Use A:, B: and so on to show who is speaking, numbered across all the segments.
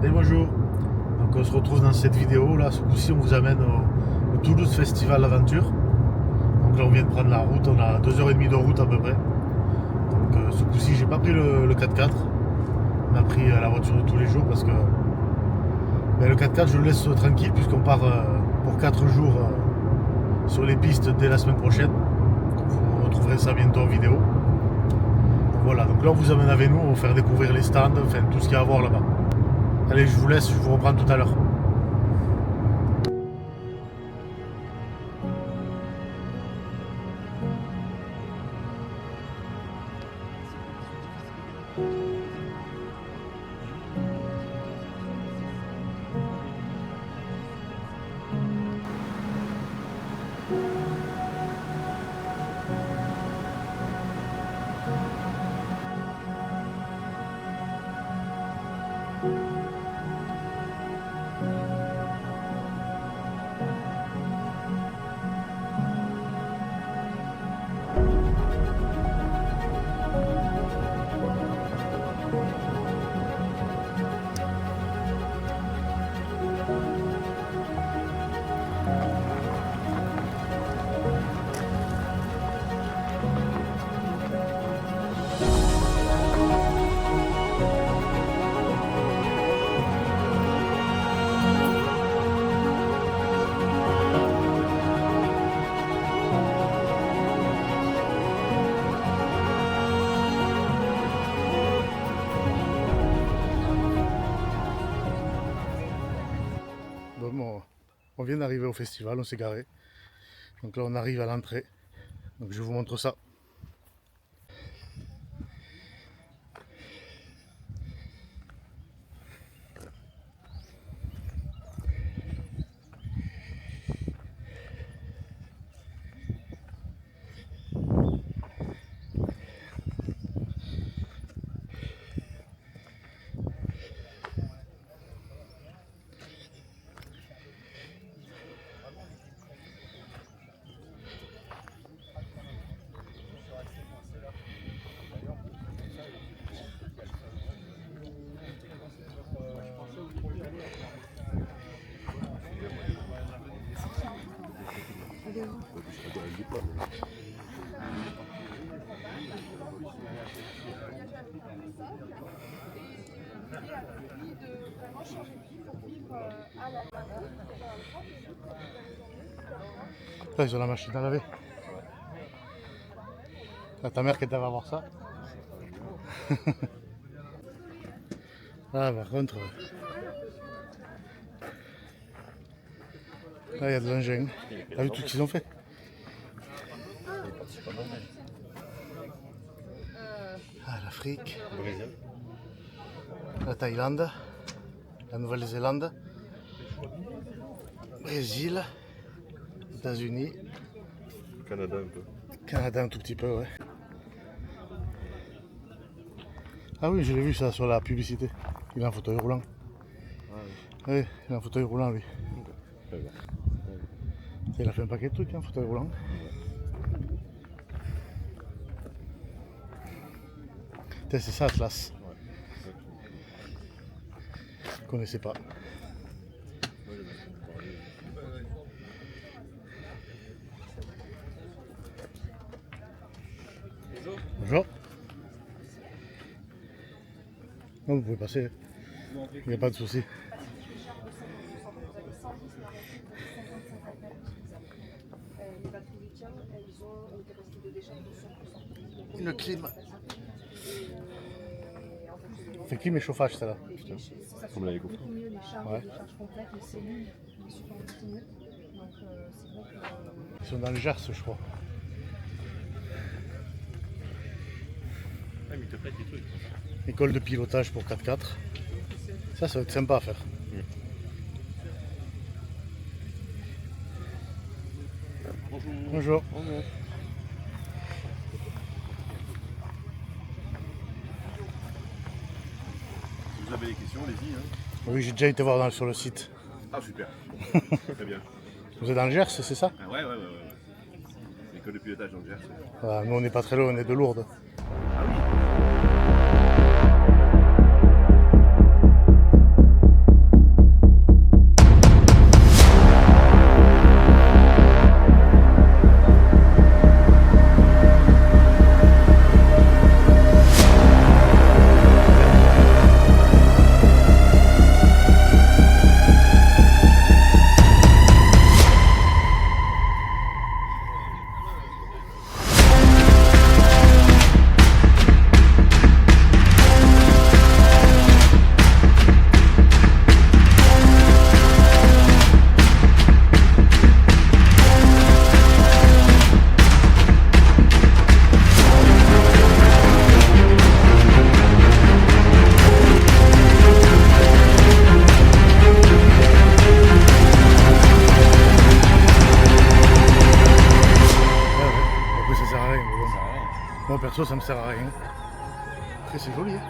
A: Et bonjour, donc on se retrouve dans cette vidéo là, ce coup-ci on vous amène au Toulouse Festival Aventure. Donc là on vient de prendre la route, on a 2h30 de route à peu près. Donc ce coup-ci j'ai pas pris le 4x4, on a pris la voiture de tous les jours parce que le 4x4 je le laisse tranquille puisqu'on part pour 4 jours sur les pistes dès la semaine prochaine. Donc vous retrouverez ça bientôt en vidéo. Donc voilà, donc là on vous amène avec nous, on va vous faire découvrir les stands, enfin tout ce qu'il y a à voir là-bas. Allez, je vous laisse, je vous reprends tout à l'heure. Bon, on vient d'arriver au festival, on s'est garé. Donc là on arrive à l'entrée. Donc je vous montre ça. Là ils ont la machine à laver. Là, ta mère qui va voir ça. Ah par contre. Là il y a de l'engin. T'as vu tout ce qu'ils ont fait? Ah, l'Afrique, la Thaïlande, la Nouvelle-Zélande, Brésil, États-Unis,
B: Canada un peu.
A: Canada un tout petit peu, ouais. Ah oui, je l'ai vu ça sur la publicité. Il a un fauteuil roulant.
B: Ah, oui.
A: Oui, il a un fauteuil roulant lui.
B: Très bien.
A: Il a fait un paquet de trucs, un fauteuil roulant. C'est ça Atlas.
B: Ouais.
A: Je ne connaissais pas. Bonjour. Non, vous pouvez passer. Il n'y a pas de souci. Le clim. C'est clim et chauffage, ça là.
B: Comme la Eco.
A: Ouais. Ils sont dans le Gers, je crois.
B: Ah, mais il te prête des trucs.
A: École de pilotage pour 4x4. Ça va être sympa à faire.
B: Bonjour.
A: Bonjour.
B: Bonjour. Si vous avez des questions, allez-y. Hein.
A: Oui, j'ai déjà été voir sur le site.
B: Ah, super. Très bien.
A: Vous êtes dans le Gers, c'est ça?
B: Ah, ouais. L'école de pilotage dans le Gers.
A: Voilà, nous on n'est pas très loin, on est de Lourdes.
B: Ah oui.
A: perso, ça me sert à rien. Après, c'est joli. Hein.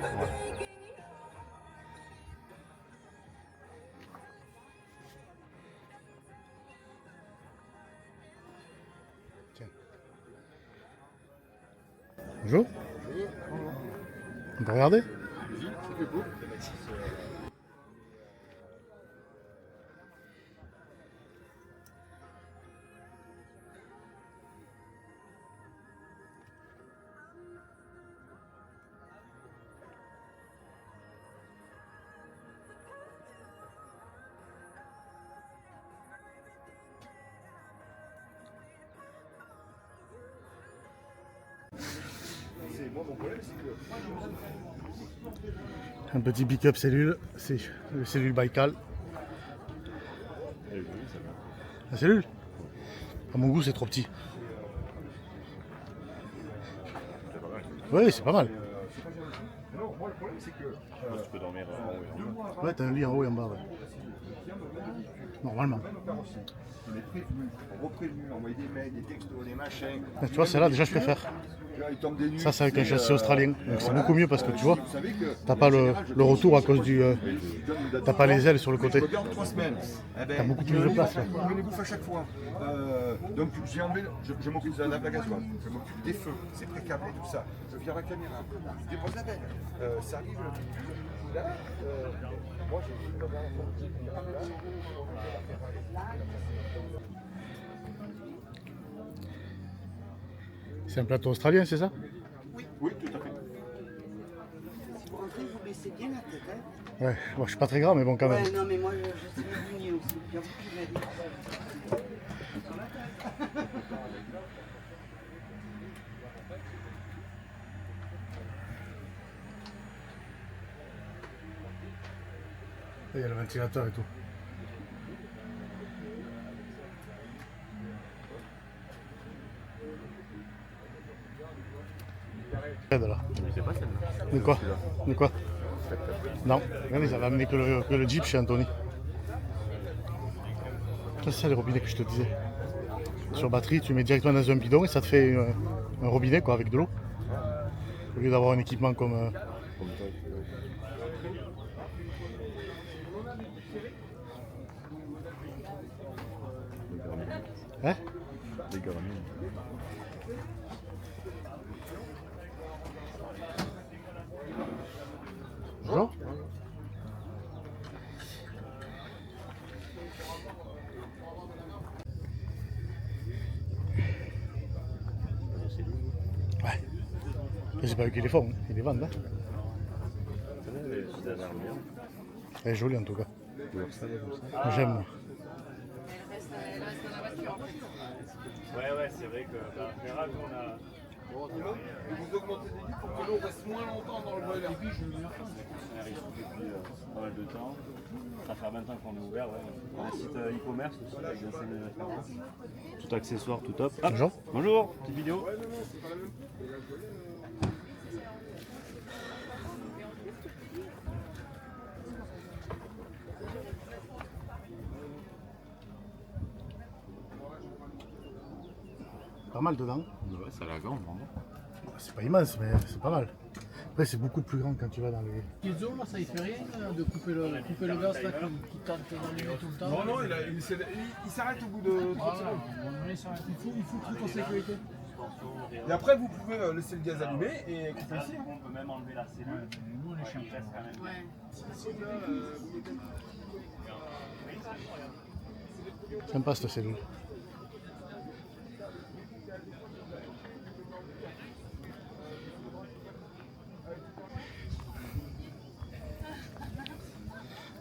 A: Tiens. Bonjour. On peut regarder? Un petit pick-up cellule, c'est le cellule Baïkal. La cellule? À mon goût, c'est trop petit. Oui, c'est pas mal.
B: Tu peux dormir en haut et en bas.
A: Ouais, t'as un lit en haut et en bas. Ouais. Normalement.
C: On est prévenu, on reprévenu, envoyer des mails, des textos, des machins.
A: Tu vois, celle-là, déjà, je préfère.
C: Là, il tombe des nuits.
A: Ça, c'est avec un châssis australien. Donc, c'est beaucoup mieux parce que tu vois,
C: Vous savez que
A: t'as pas le retour à cause du. T'as pas les ailes sur le côté.
C: je regarde 3 semaines.
A: T'as beaucoup plus de place, là.
C: Je me les bouffe à chaque fois. Donc j'ai enlevé, je m'occupe de la plaque à soie, je m'occupe des feux, c'est pré-câblé, tout ça. Je vire la caméra, je dépose la benne. Ça arrive. Là, moi j'ai
A: C'est un plateau australien, c'est ça?
B: Oui, tout à fait.
D: Si vous rentrez, vous baissez bien la tête. Hein.
A: Ouais, bon, je suis pas très grand, mais bon, quand même.
D: Ouais, non, mais moi, je suis devenu aussi. J'avoue qu'il m'a dit.
A: Il y a le ventilateur et tout. Là.
B: C'est pas celle-là.
A: De quoi? De quoi? Non, regardez, ils avaient amené que le Jeep chez Anthony. Ça, c'est ça les robinets que je te disais. Sur batterie, tu mets directement dans un bidon et ça te fait un robinet quoi, avec de l'eau. Au lieu d'avoir un équipement comme. Hein?
B: Des Garmin.
A: Bonjour. Ouais. Je sais pas eux qui les font, ils les vendent. Hein. Elle est jolie en tout cas. J'aime. Moi.
E: Ouais, c'est vrai que en général, nous, on a.
C: Vous augmentez des lits pour que l'eau reste moins longtemps dans le boiler.
E: On arrive depuis pas mal de temps. Ça fait 20 ans qu'on est ouvert. Ouais. On a un site e-commerce aussi avec des enseignes de référence. Tout accessoire, tout top. Hop.
A: Bonjour.
E: Bonjour, petite vidéo.
A: Pas mal dedans.
E: Ouais, ça a l'air grand, vraiment.
A: C'est pas immense, mais c'est pas mal. Après, c'est beaucoup plus grand quand tu vas dans les.
F: Kizzo, là, ça y fait rien de couper le gaz là, qui tente d'allumer tout le temps.
C: Non, non, il s'arrête au bout de 30
F: Voilà,
C: secondes.
F: à un moment donné, ça- il faut le truc en sécurité.
C: Et après, vous pouvez laisser le gaz allumé et couper ici.
E: On peut même enlever la cellule.
F: Nous, on est chiants.
E: Quand même.
A: Sympa cette cellule.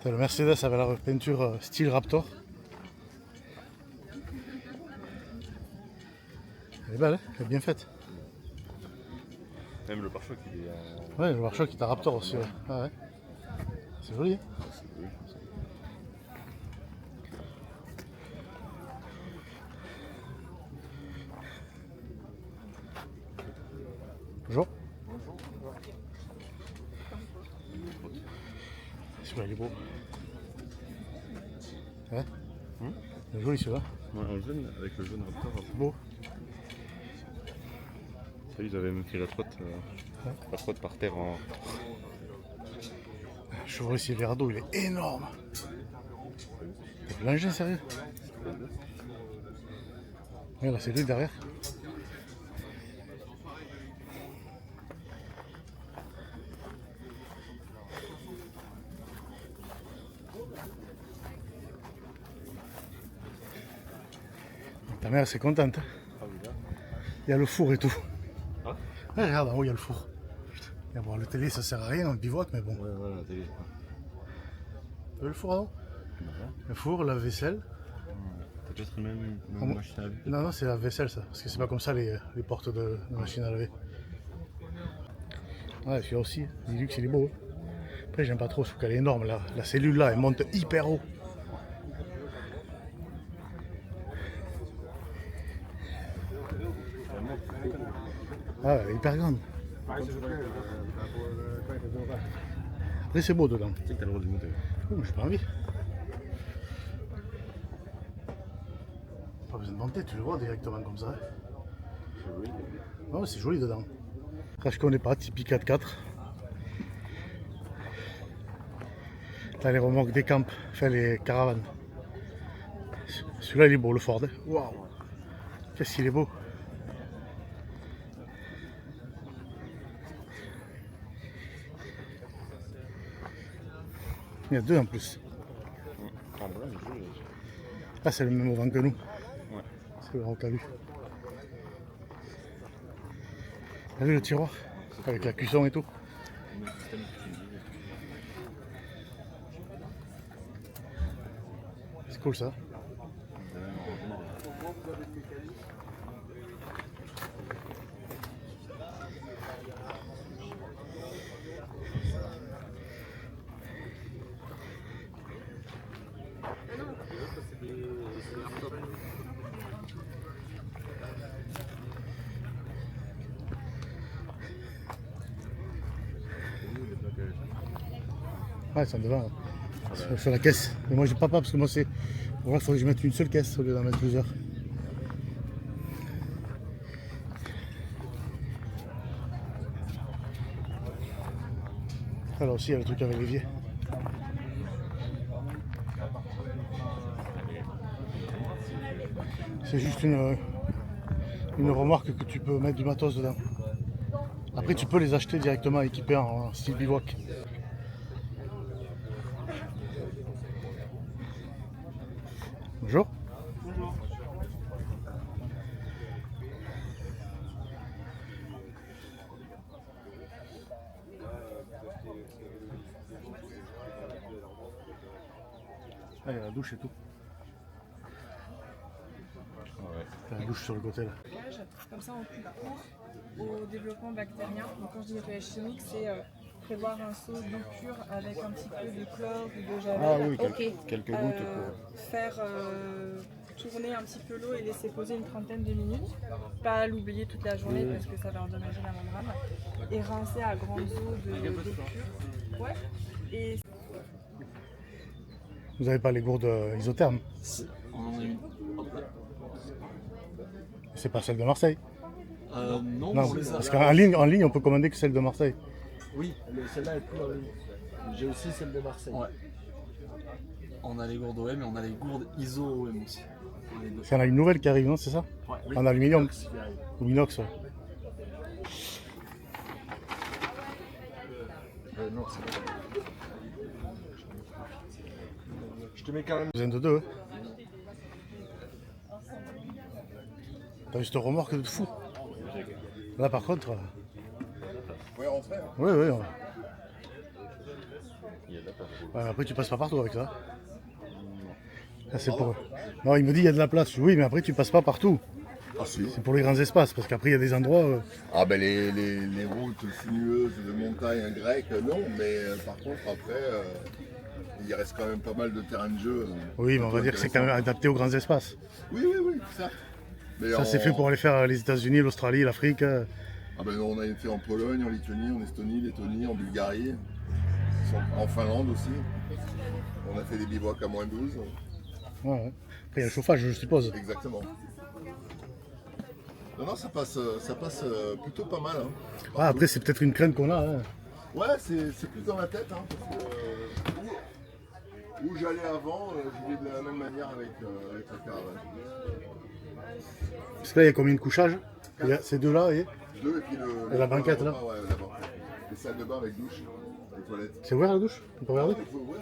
A: Le Mercedes avait la peinture style Raptor. Elle est belle, hein, elle est bien faite.
B: Même le pare-choc, il est en.
A: Ouais, le pare-choc il t'a Raptor aussi. Ouais. Ah ouais. C'est joli. Hein. Bonjour. Celui-là il est beau. Ouais. Il est joli celui-là.
B: Ouais, en jaune, avec le jaune Raptor.
A: Beau.
B: Ça, ils avaient même fait la trotte par terre en.
A: Je vois ici le radeau, il est énorme. C'est l'engin sérieux. Ouais, là c'est lui derrière. Ta mère c'est contente. Il y a le four et tout.
B: Ah.
A: Ouais, regarde, en haut il y a le four. Et bon, le télé ça sert à rien, on bivouac, mais bon.
B: Ouais, la télé.
A: T'as vu le four là-haut? Le four, la vaisselle.
B: T'as peut-être même
A: Ah,
B: une machine à laver.
A: Non, c'est la vaisselle ça, parce que c'est pas comme ça les portes de machine à laver. Ouais, celui-là aussi, Linux il est beau. Hein. Après j'aime pas trop, je trouve qu'elle est énorme là. La cellule là, elle monte hyper haut. Ah, elle est hyper grande. Après c'est beau dedans.
B: Tu sais que t'as le droit de monter.
A: Oh, mais j'ai pas envie. Pas besoin de monter, tu le vois directement comme ça. Non, c'est joli dedans. Après, je connais pas, Tipeee 4x4. T'as les remorques des camps, enfin les caravanes. Celui-là il est beau, le Ford. Hein. Waouh! Qu'est-ce qu'il est beau! Il y a deux en plus.
B: Ah, voilà, mais
A: Ah, c'est le même au vent que nous.
B: Ouais.
A: C'est le Rocalu. T'as vu le tiroir? Avec la cuisson et tout. C'est cool ça. Ouais, ils sont devant. Sur la caisse. Mais moi j'ai pas parce que moi c'est. Voilà, il faudrait que je mette une seule caisse au lieu d'en mettre plusieurs. Ah, là aussi il y a le truc avec l'évier. C'est juste une remorque que tu peux mettre du matos dedans. Après tu peux les acheter directement équipés en style bivouac. Bonjour. Ah, il y a la douche et tout. Il y a la douche sur le côté là.
G: Comme ça, on coupe court au développement bactérien. Donc, quand je dis nettoyage chimique, c'est prévoir un seau d'eau pure avec un petit peu de chlore ou de javel.
B: Ah oui, quelques gouttes pour.
G: Faire tourner un petit peu l'eau et laisser poser une trentaine de minutes. Pas l'oublier toute la journée parce que ça va endommager la membrane. Et rincer à grandes eaux d'eau pure. Ouais. Et
A: Vous n'avez pas les gourdes isothermes? C'est pas celle de Marseille?
H: Non,
A: Non,
H: on les a.
A: parce qu'en ligne, on peut commander que celle de Marseille.
H: Oui, mais celle-là est plus en ligne. J'ai aussi celle de Marseille. Ouais. On a les gourdes OM et on a les gourdes ISO OM aussi. Les deux.
A: Il y en a une nouvelle qui arrive, non? C'est ça?
H: Ouais, oui.
A: En aluminium
H: Inox qui arrive.
A: ou inox, ouais.
C: Non, c'est bon. Je te mets quand même.
A: Besoin de deux. Hein. T'as vu cette remorque de fou? Là par contre.
C: Ouais, rentrer.
A: Oui, oui. Ouais, mais après tu passes pas partout avec ça. Ça c'est pour. Non, il me dit il y a de la place. Oui, mais après tu passes pas partout.
C: Ah si.
A: C'est pour les grands espaces, parce qu'après il y a des endroits.
C: Ah ben les routes sinueuses de montagne grecques, non, mais par contre après, il reste quand même pas mal de terrain de jeu.
A: Oui, mais on va dire que c'est quand même adapté aux grands espaces.
C: Oui, ça. Mais
A: Ça c'est fait pour aller faire les États-Unis, l'Australie, l'Afrique.
C: Ah ben non, on a été en Pologne, en Lituanie, en Estonie, Lettonie, en Bulgarie, en Finlande aussi. On a fait des bivouacs à moins 12.
A: Ouais, ouais. Après, il y a le chauffage, je suppose.
C: Exactement.
I: Non, ça passe plutôt pas mal. Hein.
A: Ah, après, c'est peut-être une crainte qu'on a. Hein.
I: Ouais, c'est plus dans la tête. Hein, parce que, où j'allais avant, j'y vais de la même manière avec la caravane.
A: Parce que là, il y a combien de couchages? Il y a ces deux-là et
I: 2 et puis
A: et la banquette là.
I: Ouais, la banquette. Les salles de bain avec douche, les toilettes.
A: C'est ouvert la douche? On peut regarder?
I: Il faut ouvrir.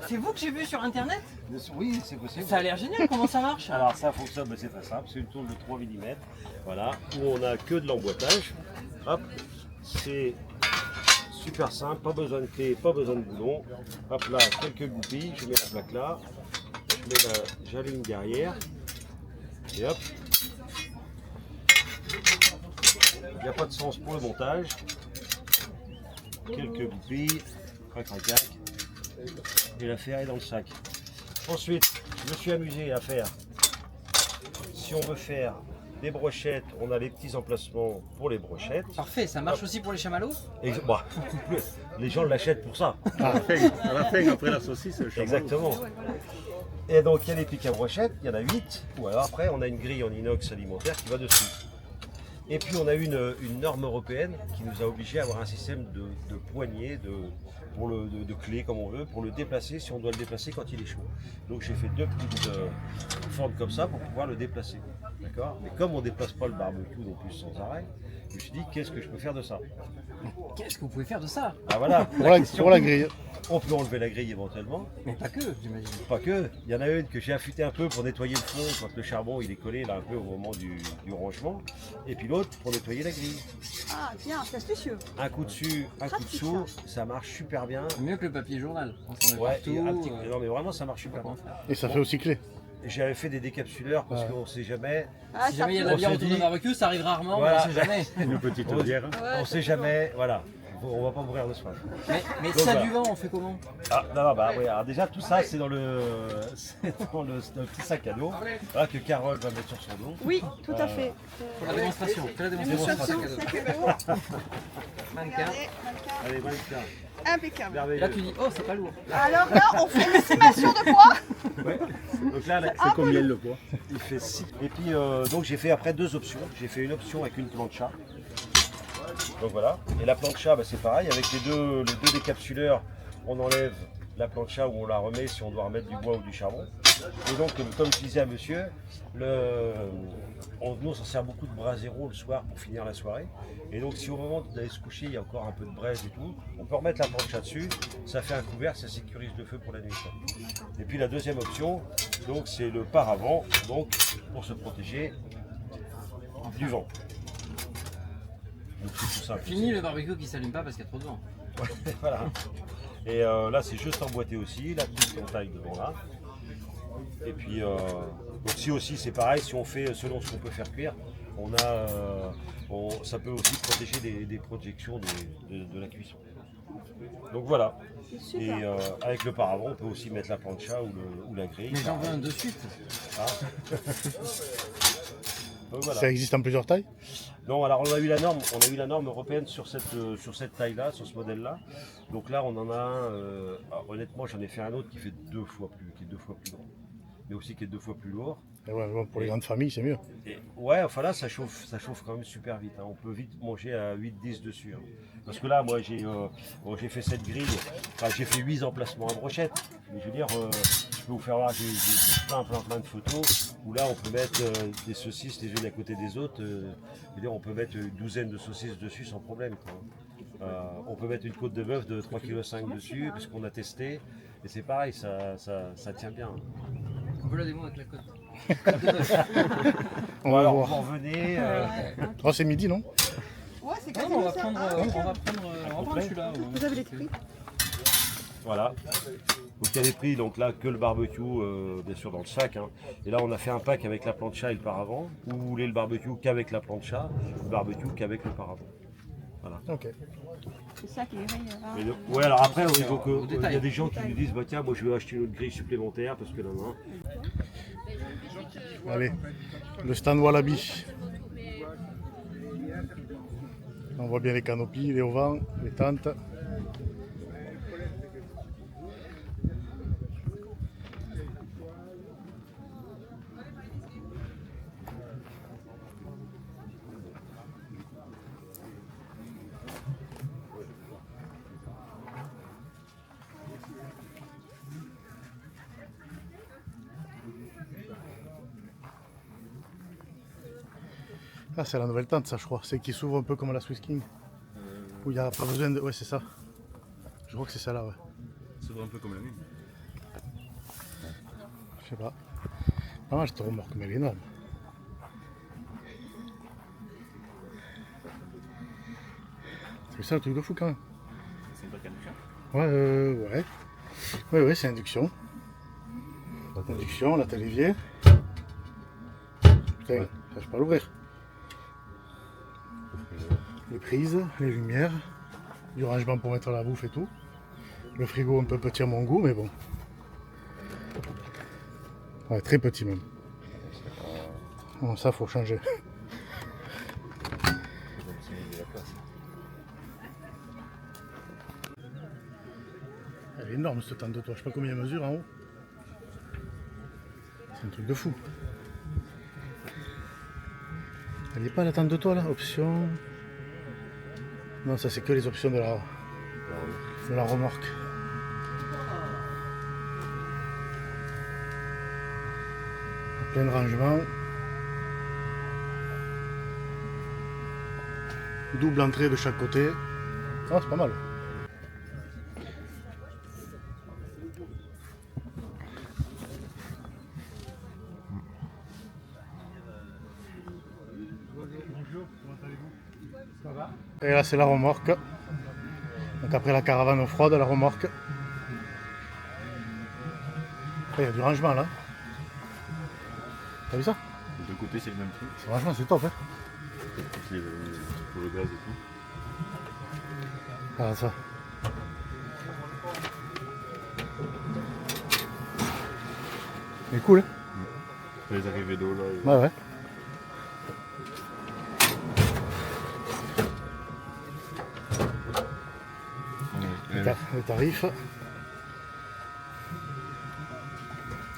D: C'est vous que j'ai vu sur internet?
E: Oui, c'est possible.
D: Ça a l'air génial, comment ça marche?
E: Alors ça fonctionne, c'est très simple, c'est une tourne de 3 mm, voilà, où on a que de l'emboîtage. Hop, c'est super simple, pas besoin de clé, pas besoin de boulon. Hop là, quelques goupilles, je mets la plaque là, j'allume derrière, et hop. Il n'y a pas de sens pour le montage. Quelques goupilles, crac crac crac, et l'affaire est dans le sac. Ensuite, je me suis amusé à faire, si on veut faire des brochettes, on a les petits emplacements pour les brochettes.
D: Parfait, ça marche aussi pour les chamallows?
E: Bah, les gens l'achètent pour ça.
B: À la fin, après la saucisse, le chamallow.
E: Exactement. Et donc il y a les pics à brochettes, il y en a 8, ou alors après on a une grille en inox alimentaire qui va dessus. Et puis on a une norme européenne qui nous a obligés à avoir un système de poignée, de clé comme on veut, pour le déplacer si on doit le déplacer quand il est chaud. Donc j'ai fait 2 petites formes comme ça pour pouvoir le déplacer. D'accord? Mais comme on ne déplace pas le barbecue non plus sans arrêt, je me suis dit qu'est-ce que je peux faire de ça?
D: Qu'est-ce que vous pouvez faire de ça?
E: Ah voilà,
A: Pour la grille.
E: on peut enlever la grille éventuellement.
D: Mais pas que, j'imagine.
E: Pas que, il y en a une que j'ai affûtée un peu pour nettoyer le fond quand le charbon il est collé là un peu au moment du rangement. Et puis l'autre pour nettoyer la grille.
G: Ah, bien, c'est astucieux.
E: Un coup dessus, un coup dessous, ça marche super bien.
D: Mieux que le papier journal. On s'en met
E: Ouais,
D: partout.
E: et un petit- non mais vraiment ça marche super bien.
A: Et ça fait aussi clé.
E: J'avais fait des décapsuleurs parce
A: Ouais.
E: qu'on ne sait jamais.
G: Ah,
D: Si jamais il y a de
E: On
D: la bière
E: s'est
D: autour
E: dit-
D: d'un barbecue, ça arrive rarement,
E: Voilà.
D: mais on sait jamais.
B: Une petite bière.
E: On sait jamais, voilà. On va pas mourir de soif.
D: Mais
E: Donc,
D: ça
E: voilà.
D: du vent, on fait comment?
E: Ah, non, bah oui, alors déjà tout ça c'est dans dans le petit sac à dos voilà, que Carole va mettre sur son dos.
G: Oui, tout à fait.
D: Pour la démonstration. Fais la démonstration.
E: Démonstration.
D: Mannequin.
E: Allez, Malika,
G: Impeccable.
D: Et là,
E: merveilleux.
D: tu dis, oh, c'est pas lourd.
G: Alors là, on fait une estimation de poids.
E: Donc là,
B: C'est combien le poids?
E: il fait 6. Et puis donc j'ai fait après 2 options. J'ai fait une option avec une plancha. Donc voilà. Et la plancha, bah, c'est pareil. Avec les deux décapsuleurs, on enlève la plancha ou on la remet si on doit remettre du bois ou du charbon. Et donc, comme je disais à monsieur, nous on s'en sert beaucoup de brasero le soir pour finir la soirée. Et donc si au moment d'aller se coucher, il y a encore un peu de braise et tout, on peut remettre la plancha dessus, ça fait un couvert, ça sécurise le feu pour la nuit. Et puis la deuxième option, donc c'est le paravent, donc pour se protéger du vent. Donc c'est tout simple.
D: Fini le barbecue qui s'allume pas parce qu'il y a trop de vent.
E: Voilà. Et là c'est juste emboîté aussi, la petite en taille devant là. Et puis donc si aussi c'est pareil, si on fait selon ce qu'on peut faire cuire, on a ça peut aussi protéger des projections de la cuisson. Donc voilà. Et avec le paravent, on peut aussi mettre la plancha ou la grille.
D: Mais j'en veux un de suite.
E: Ah. Donc voilà.
A: Ça existe en plusieurs tailles?
E: Non, alors on a eu la norme européenne sur cette taille-là, sur ce modèle-là. Donc là, on en a un. Alors, honnêtement, j'en ai fait un autre qui fait 2 fois plus grand, mais aussi qui est 2 fois plus lourd.
A: Et ouais, bon, pour les grandes familles, c'est mieux.
E: Et ouais, enfin là, ça chauffe quand même super vite. Hein. On peut vite manger à 8-10 dessus. Hein. Parce que là, moi, j'ai fait cette grille. Enfin, j'ai fait 8 emplacements à brochette. Mais je veux dire, je peux vous faire voir, j'ai plein de photos où là, on peut mettre des saucisses les unes à côté des autres. Je veux dire, on peut mettre une douzaine de saucisses dessus sans problème. Quoi. On peut mettre une côte de bœuf de 3,5 kg dessus, puisqu'on a testé. Et c'est pareil, ça tient bien.
D: On peut la démo avec la côte.
A: On va
E: Alors,
A: voir.
E: vous revenez.
A: Oh, c'est midi, non?
G: Ouais, c'est
D: Non, on va prendre celui-là.
G: Vous avez les prix?
E: Voilà. Donc il y a les prix, donc là que le barbecue, bien sûr dans le sac. Hein. Et là on a fait un pack avec la plancha et le paravent. Ou vous voulez le barbecue qu'avec la plancha, le barbecue qu'avec le paravent. Voilà.
A: Ok.
G: C'est ça qui est
E: Et donc, ouais, alors après, il faut
D: au
E: il y a
D: détail.
E: des gens qui nous disent bah tiens, moi je veux acheter une autre grille supplémentaire parce que là, non.
A: Allez, le stand Wallaby. On voit bien les canopies, les auvents, les tentes. Ah, c'est la nouvelle tente, ça, je crois. C'est qui s'ouvre un peu comme la Swiss King. Où il n'y a pas besoin de. Ouais, c'est ça. Je crois que c'est ça là, ouais.
B: Ça s'ouvre un peu comme la mienne.
A: Je sais pas. Pas mal cette remorque, mais elle est énorme. C'est ça le truc de fou quand même.
B: C'est une induction.
A: Ouais. Ouais, c'est induction. Induction, la télévier. Putain, ça je peux pas l'ouvrir. Les prises, les lumières, du rangement pour mettre la bouffe et tout. Le frigo un peu petit à mon goût, mais bon. Ouais, très petit même. Bon, ça faut changer. Elle est énorme cette tente de toit, je sais pas combien elle mesure en haut. C'est un truc de fou. Elle n'est pas la tente de toit là, option. Non, ça c'est que les options de la remorque. Plein de rangements. Double entrée de chaque côté. Ah, c'est pas mal. Et là c'est la remorque. Donc après la caravane froide, la remorque. Après il y a du rangement là. T'as vu ça?
B: De deux côtés c'est le même truc.
A: Franchement c'est top hein.
B: Pour le gaz et tout.
A: Ah ça. C'est cool hein.
B: Les arrivées d'eau là.
A: Ouais. Les tarifs.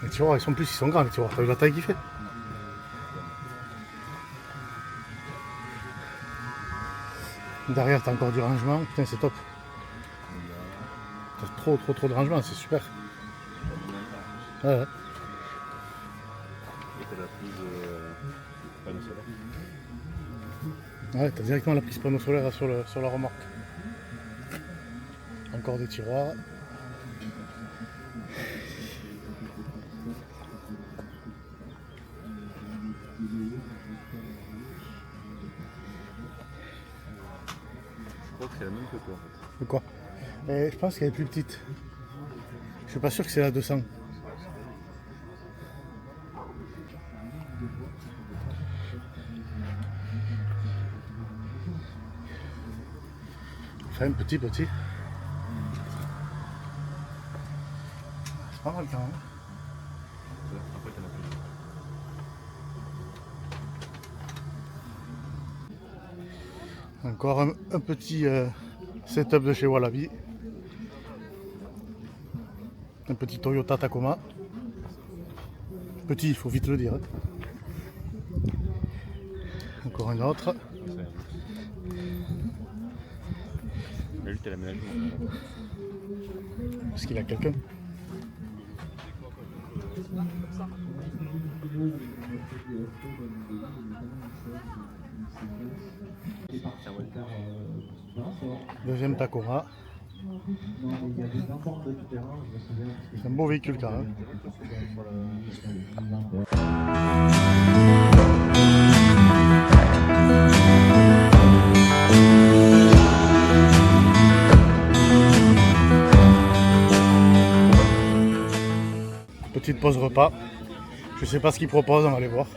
A: Les tiroirs, ils sont grands les tiroirs. T'as vu la taille qu'il fait? Derrière t'as encore du rangement. Putain c'est top. T'as trop de rangement, c'est super. Ouais.
B: Et t'as la prise panneau solaire.
A: Ouais, t'as directement la prise panneau solaire sur la remorque. Encore des tiroirs.
B: Je crois que c'est la même que toi en fait.
A: De quoi? Et je pense qu'elle est plus petite. Je suis pas sûr que c'est la 200. Enfin, petit. C'est pas mal quand même.
B: Après t'en as plus.
A: Encore un petit setup de chez Wallaby. Un petit Toyota Tacoma. Petit, il faut vite le dire. Encore un autre.
B: Mais lui t'as l'aménagement.
A: Est-ce qu'il a quelqu'un? Deuxième Tacoma. C'est un beau véhicule quand même. Petite pause repas. Je sais pas ce qu'ils proposent, on va aller voir.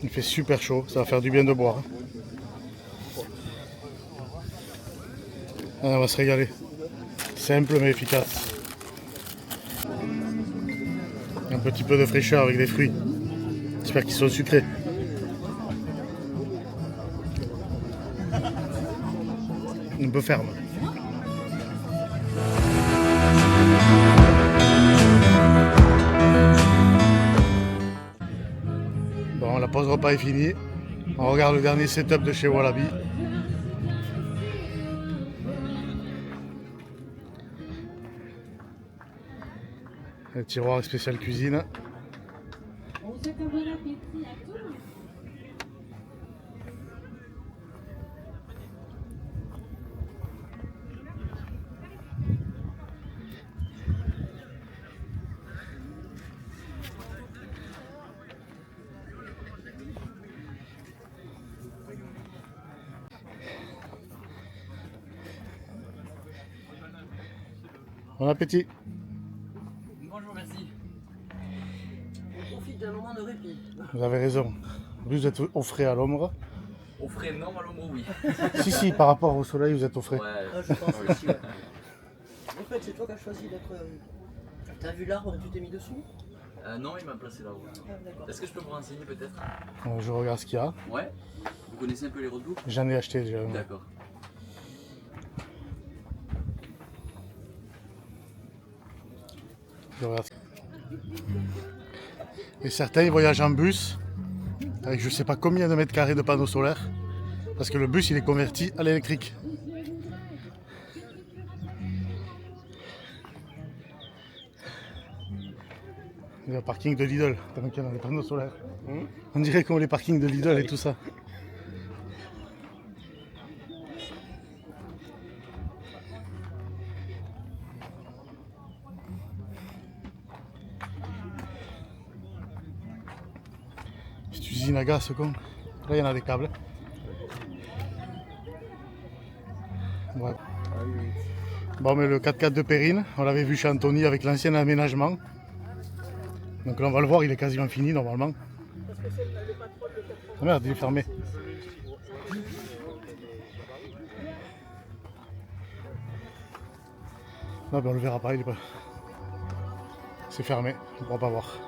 A: Il fait super chaud, ça va faire du bien de boire. Ah, on va se régaler. Simple mais efficace. Un petit peu de fraîcheur avec des fruits. J'espère qu'ils sont sucrés. Un peu ferme. Bon, la pause repas est finie. On regarde le dernier setup de chez Wallaby. Le tiroir spécial cuisine. Bon appétit.
H: Bonjour, merci. On profite d'un moment de répit.
A: Vous avez raison. Vous êtes au frais à l'ombre.
H: Au frais, non, à l'ombre, oui.
A: Si, par rapport au soleil, vous êtes au frais.
H: Ah, je pense aussi, ouais. En fait, c'est toi qui as choisi d'être. T'as vu l'arbre et tu t'es mis dessous? Non, il m'a placé là-haut. Ah, est-ce que je peux me renseigner peut-être?
A: Je regarde ce qu'il y a.
H: Ouais. Vous connaissez un peu les roadbooks?
A: J'en ai acheté déjà.
H: D'accord.
A: Je regarde. Et certains ils voyagent en bus avec je sais pas combien de mètres carrés de panneaux solaires parce que le bus il est converti à l'électrique. Il y a le parking de Lidl, tellement qu'il y a des panneaux solaires. On dirait comme les parkings de Lidl et tout ça. Petite usine à gaz, ce con. Là, il y en a des câbles. Ouais. Bon, mais le 4x4 de Perrine, on l'avait vu chez Anthony avec l'ancien aménagement. Donc là, on va le voir, il est quasiment fini normalement. Ah merde, il est fermé. Non, ben on le verra pas, il est pas. C'est fermé, on ne pourra pas voir.